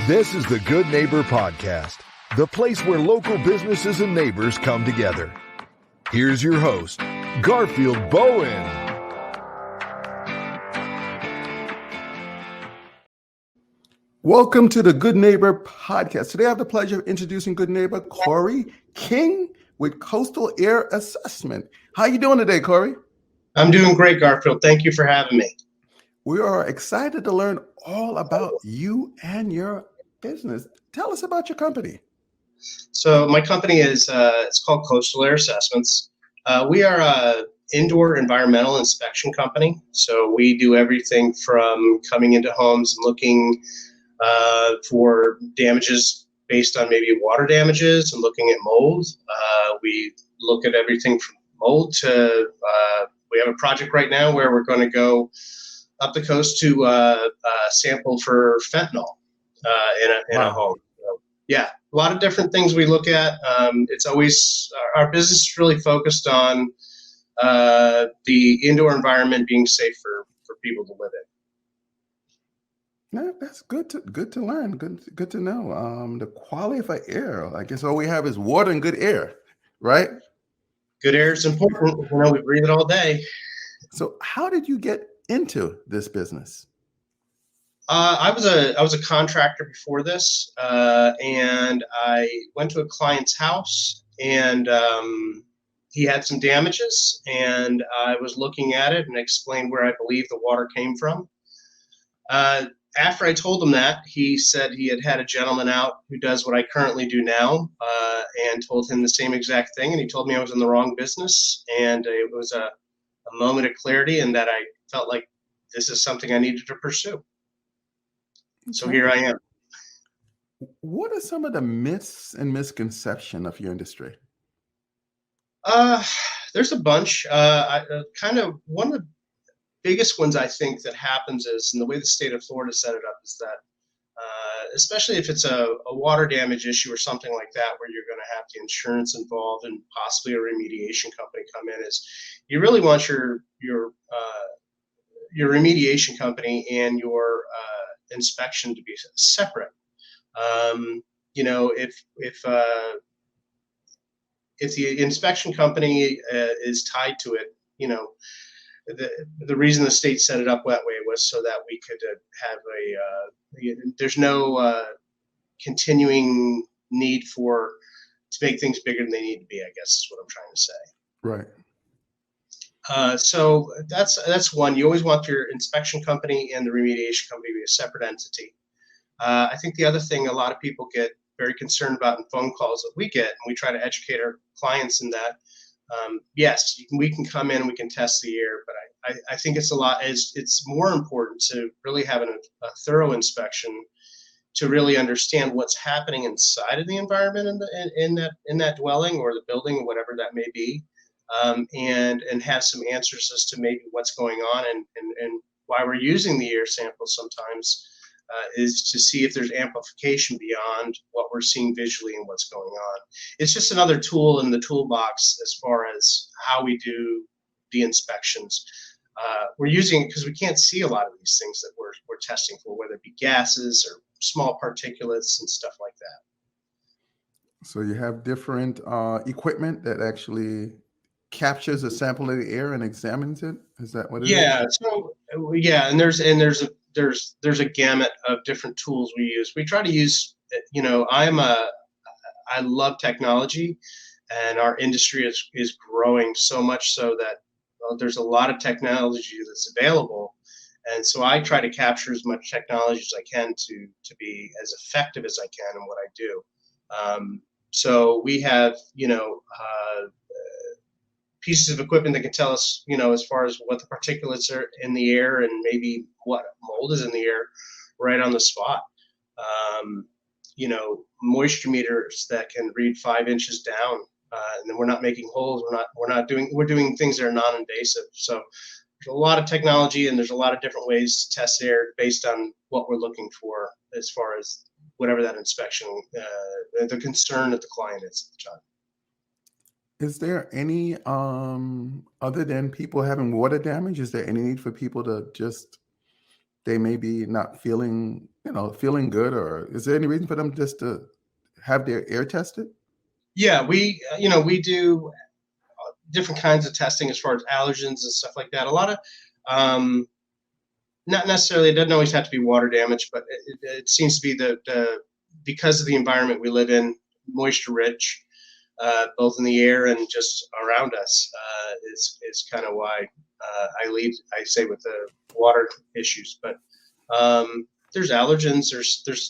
This is the Good Neighbor Podcast, the place where local businesses and neighbors come together. Here's your host, Garfield Bowen. Welcome to the Good Neighbor Podcast. Today I have the pleasure of introducing good neighbor Corey King with Coastal Air Assessment. How you doing today, Corey? I'm doing great, Garfield. Thank you for having me. We are excited to learn all about you and your business. Tell us about your company. So my company is it's called Coastal Air Assessments. We are a indoor environmental inspection company. So we do everything from coming into homes and looking for damages based on maybe water damages and looking at mold. We look at everything from mold to we have a project right now where we're going to go up the coast to sample for fentanyl in a home. So, yeah, a lot of different things we look at. It's always our business is really focused on the indoor environment being safe for people to live in. Yeah, that's good to learn. Good to know. The quality of our air. I guess all we have is water and good air, right? Good air is important. You know, we breathe it all day. So, how did you get into this business? I was a contractor before this, and I went to a client's house, and he had some damages, and I was looking at it and explained where I believe the water came from. After I told him that, he said he had a gentleman out who does what I currently do now, and told him the same exact thing, and he told me I was in the wrong business, and it was a moment of clarity, and that I felt like this is something I needed to pursue. So here I am. What are some of the myths and misconceptions of your industry? There's a bunch. Kind of one of the biggest ones I think that happens is, and the way the state of Florida set it up is that, especially if it's a water damage issue or something like that, where you're going to have the insurance involved and possibly a remediation company come in, is you really want your remediation company and your inspection to be separate. You know, if the inspection company is tied to it, you know, the reason the state set it up that way was so that we could have there's no continuing need to make things bigger than they need to be, I guess is what I'm trying to say. Right. So that's one. You always want your inspection company and the remediation company to be a separate entity. I think the other thing a lot of people get very concerned about in phone calls that we get, and we try to educate our clients in that, yes, we can come in and we can test the air, but I think it's more important to really have a thorough inspection to really understand what's happening inside of the environment in that dwelling or the building, or whatever that may be. And have some answers as to maybe what's going on and why we're using the air sample sometimes is to see if there's amplification beyond what we're seeing visually and what's going on. It's just another tool in the toolbox as far as how we do the inspections. We're using it because we can't see a lot of these things that we're testing for, whether it be gases or small particulates and stuff like that. So you have different equipment that actually captures a sample of the air and examines it. Is that what it is? Yeah. So and there's a gamut of different tools we use. We try to use, you know, I love technology, and our industry is growing so much so that there's a lot of technology that's available. And so I try to capture as much technology as I can to be as effective as I can in what I do. So we have, you know, pieces of equipment that can tell us, you know, as far as what the particulates are in the air and maybe what mold is in the air right on the spot. You know, moisture meters that can read 5 inches down, and then we're not making holes. We're doing things that are non-invasive. So there's a lot of technology, and there's a lot of different ways to test air based on what we're looking for as far as whatever that inspection, the concern that the client is at the time. Is there any, other than people having water damage, is there any need for people to just, they may be not feeling feeling good, or is there any reason for them just to have their air tested? Yeah, we do different kinds of testing as far as allergens and stuff like that. A lot of, not necessarily, it doesn't always have to be water damage, but it seems to be because of the environment we live in, moisture rich, both in the air and just around us, is kind of why I say with the water issues. But there's allergens,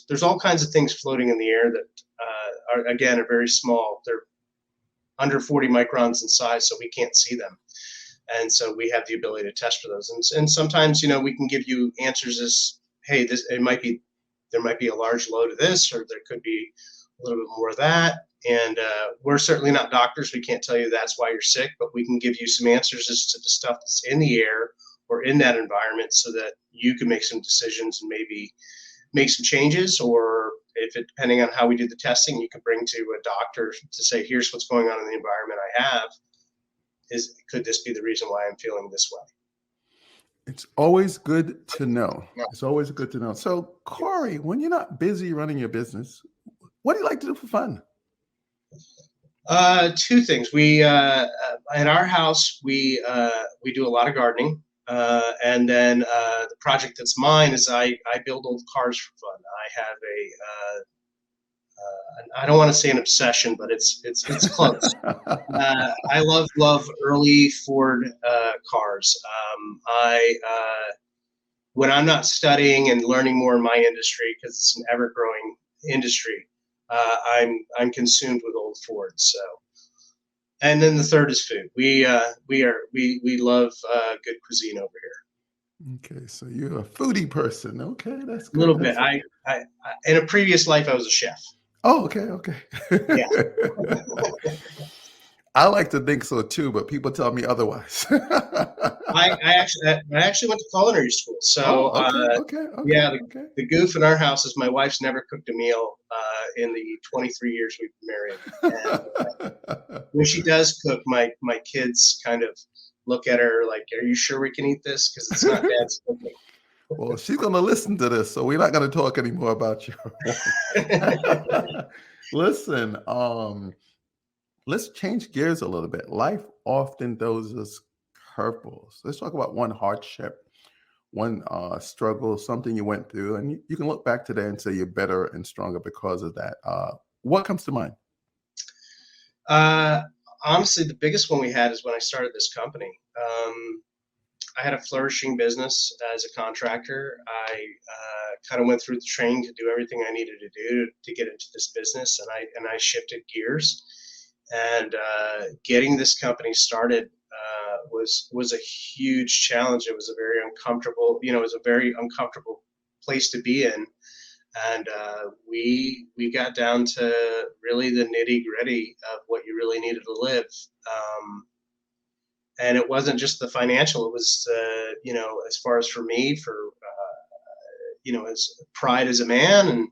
there's all kinds of things floating in the air that are very small. They're under 40 microns in size, so we can't see them. And so we have the ability to test for those. And sometimes, we can give you answers as, hey, there might be a large load of this, or there could be a little bit more of that. And we're certainly not doctors. We can't tell you that's why you're sick, but we can give you some answers as to the stuff that's in the air or in that environment so that you can make some decisions and maybe make some changes, or depending on how we do the testing, you can bring to a doctor to say, here's what's going on in the environment I have. Could this be the reason why I'm feeling this way? It's always good to know. It's always good to know. So, Corey, when you're not busy running your business, what do you like to do for fun? Two things. We at our house we do a lot of gardening, and then the project that's mine is I build old cars for fun. I have I don't want to say an obsession, but it's close. I love early Ford cars. When I'm not studying and learning more in my industry, because it's an ever-growing industry, I'm consumed with old Fords. So, and then the third is food. We love good cuisine over here. Okay, so you're a foodie person. Okay, that's good. A little bit. I in a previous life I was a chef. Oh, okay. Yeah. I like to think so too, but people tell me otherwise. I actually went to culinary school. So okay. The goof in our house is my wife's never cooked a meal in the 23 years we've been married. And, when she does cook, my kids kind of look at her like, "Are you sure we can eat this? Because it's not Dad's cooking." Well, she's going to listen to this, so we're not going to talk anymore about you. Listen, let's change gears a little bit. Life often throws us curveballs. Let's talk about one hardship, one struggle, something you went through, and you can look back today and say you're better and stronger because of that. What comes to mind? Honestly, the biggest one we had is when I started this company. I had a flourishing business as a contractor. I kind of went through the training to do everything I needed to do to get into this business, and I shifted gears. And getting this company started was a huge challenge. It was a very uncomfortable place to be in. And we got down to really the nitty gritty of what you really needed to live. And it wasn't just the financial, it was, as far as for me, as pride as a man and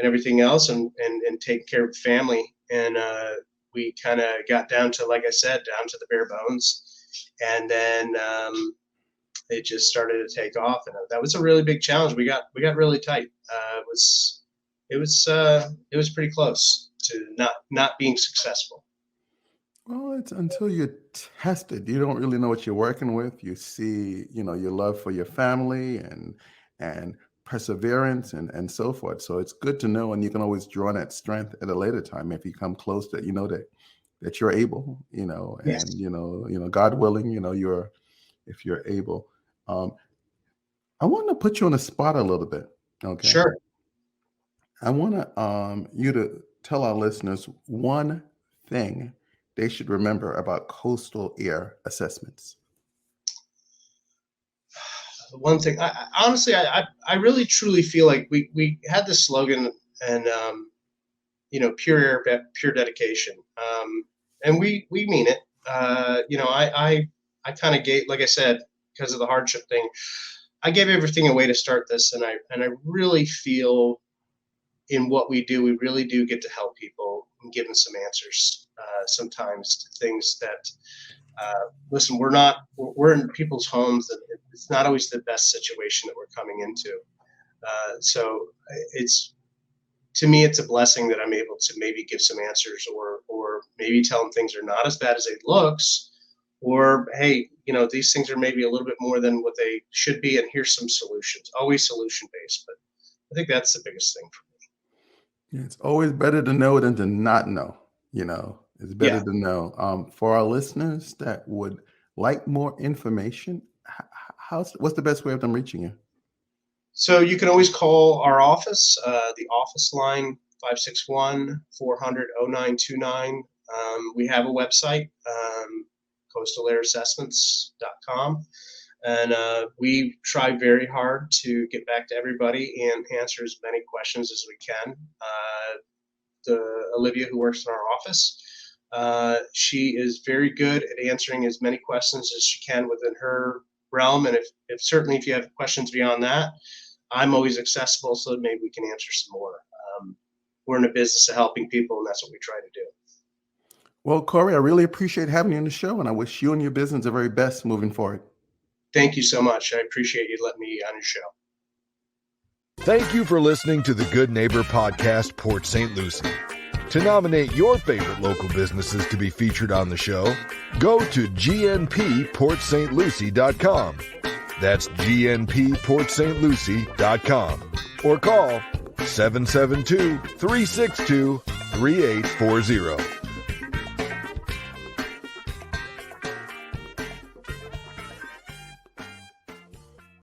everything else, and taking care of the family. And we kind of got down to, like I said, down to the bare bones. And then it just started to take off. And that was a really big challenge. We got really tight. It was pretty close to not being successful. Well, it's until you're tested, you don't really know what you're working with. You see, your love for your family and perseverance and so forth. So it's good to know, and you can always draw on that strength at a later time if you come close that that you're able, Yes. and God willing, if you're able. I want to put you on the spot a little bit. Okay. Sure. I want you to tell our listeners one thing they should remember about coastal air assessments. One thing, honestly, I really truly feel like we had this slogan, and pure air, pure dedication, and we mean it. I kind of gave, like I said, because of the hardship thing, I gave everything away to start this, and I really feel in what we do, we really do get to help people and give them some answers sometimes to things that, listen, we're in people's homes, and it's not always the best situation that we're coming into. So to me, it's a blessing that I'm able to maybe give some answers or maybe tell them things are not as bad as it looks, or, hey, these things are maybe a little bit more than what they should be, and here's some solutions. Always solution based, but I think that's the biggest thing for me. Yeah, it's always better to know than to not know. It's better Yeah. to know. For our listeners that would like more information, what's the best way of them reaching you? So you can always call our office, the office line, 561-400-0929. We have a website, coastalairassessments.com. And we try very hard to get back to everybody and answer as many questions as we can. Olivia, who works in our office, she is very good at answering as many questions as she can within her realm. And if certainly if you have questions beyond that, I'm always accessible, so maybe we can answer some more. We're in a business of helping people, and that's what we try to do. Well, Corey, I really appreciate having you on the show, and I wish you and your business the very best moving forward. Thank you so much. I appreciate you letting me on your show. Thank you for listening to the Good Neighbor Podcast, Port St. Lucie. To nominate your favorite local businesses to be featured on the show, go to gnpportstlucie.com. That's gnpportstlucie.com. Or call 772-362-3840.